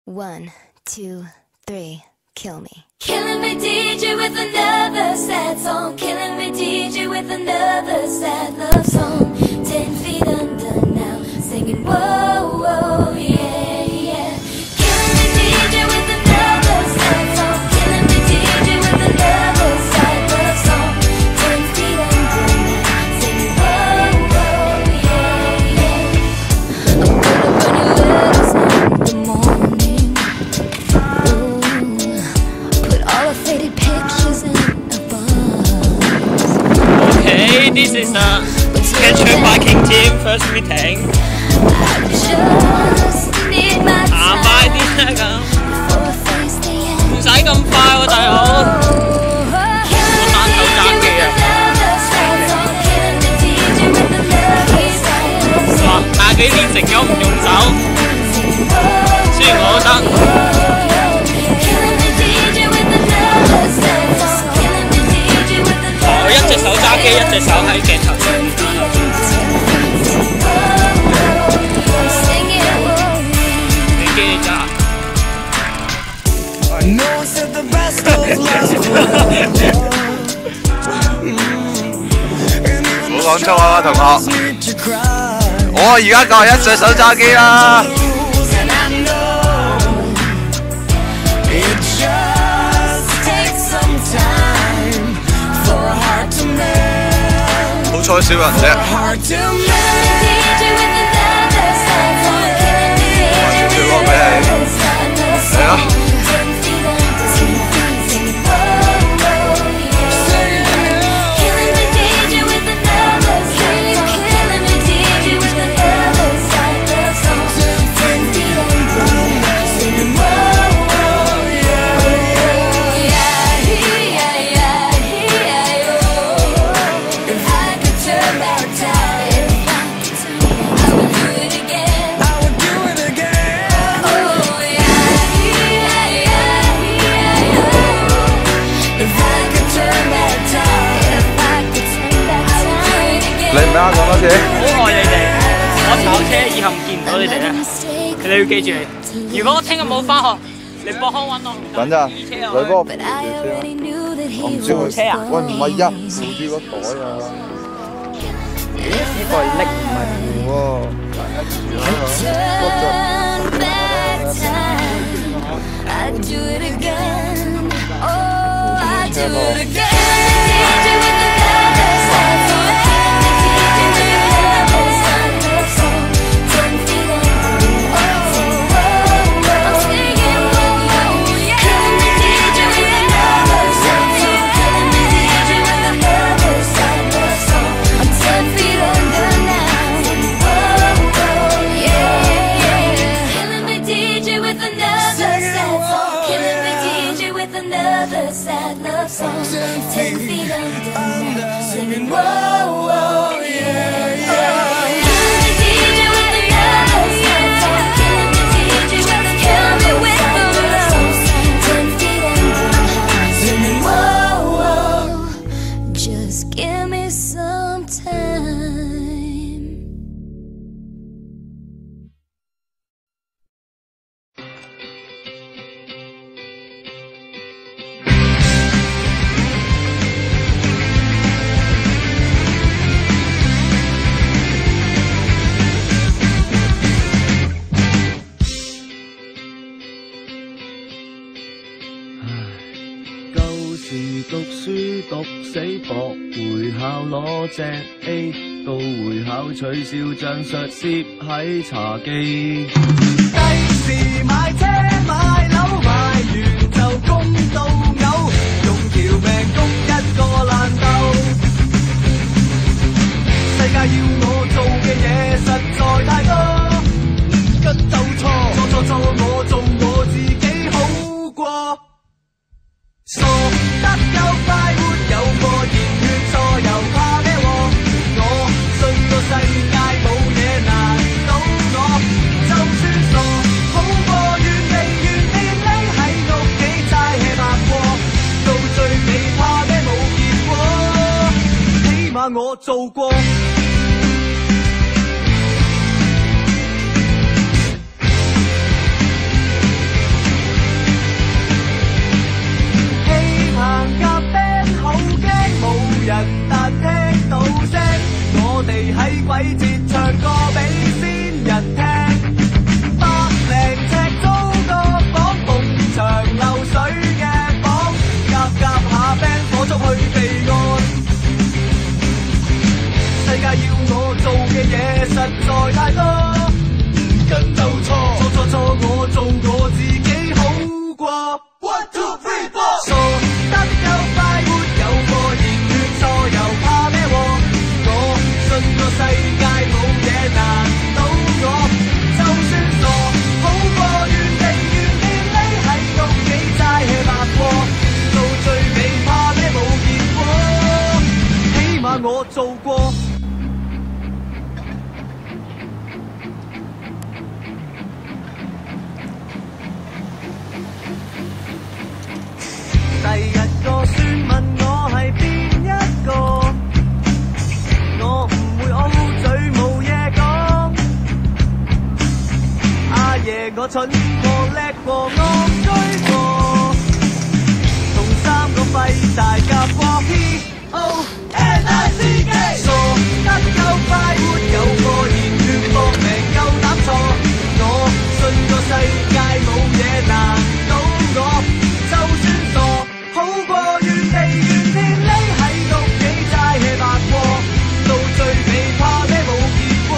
1, 2, 3, kill me. Killing me, DJ, with another sad song. Killing me, DJ, with another sad love song. 10 feet under now, singing whoa, whoa, yeah, yeah. Killing me, DJ, with another sad song. Killing me, DJ, with another sad love song. 10 feet under now, singing whoa, whoa, yeah, yeah. I'm gonna burn your letters in the morning. Okay, this is the Sketcher Viking team first meeting. 快啲啦咁，唔使咁快喎，大佬。我單手揸機啊！哇，廿幾年成咗唔用手，雖然我得。 我一隻手揸機，一隻手喺鏡頭上面你機你揸。唔好講粗口啊，同學！我而家夠係一隻手揸機啦。 好彩少人啫。還少個俾你，嚟啦！你唔啱講多次。好愛你哋，我炒車以後唔見唔到你哋啦。你要記住，如果我聽日冇翻學，你博康揾我。等陣，女波扶住車。我唔知佢車啊？喂，唔係呀，扶住個袋啊。呢個係拎唔係扶喎。Another sad love song, 10 feet under, singing whoa, whoa, yeah, yeah. Killing me, DJ, with another sad song. Killing me, DJ, kill me with the love song. 10 feet under, singing whoa, whoa. Just give me some time. 讀書讀死搏會考攞隻 A， 到會考取消將術攝喺茶几。第時買車買樓買完就供到嘔，用條命供一個爛豆。世界要我做嘅嘢實在太多，唔吉就錯，我做我自己好過。 傻得夠快活，有個熱血錯又怕咩喎？我信個世界冇嘢難到我，就算傻，好過原地匿喺屋企齋 hea 白過，到最尾怕咩冇結果，起碼我做過。贏我蠢過叻過戇居過，同三個廢大夾過 P.O.N.I.C.K. 傻得夠快活有個熱血搏命夠膽錯，我信個世界冇嘢難到我，就算傻好過原地原天匿喺屋企齋 hea 白過，到最尾怕咩冇結果。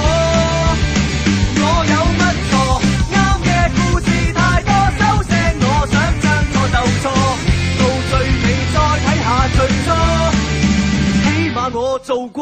我有乜錯？啱嘅故事太多，收聲我想將錯就錯，到最尾再睇下最初，起碼我做過。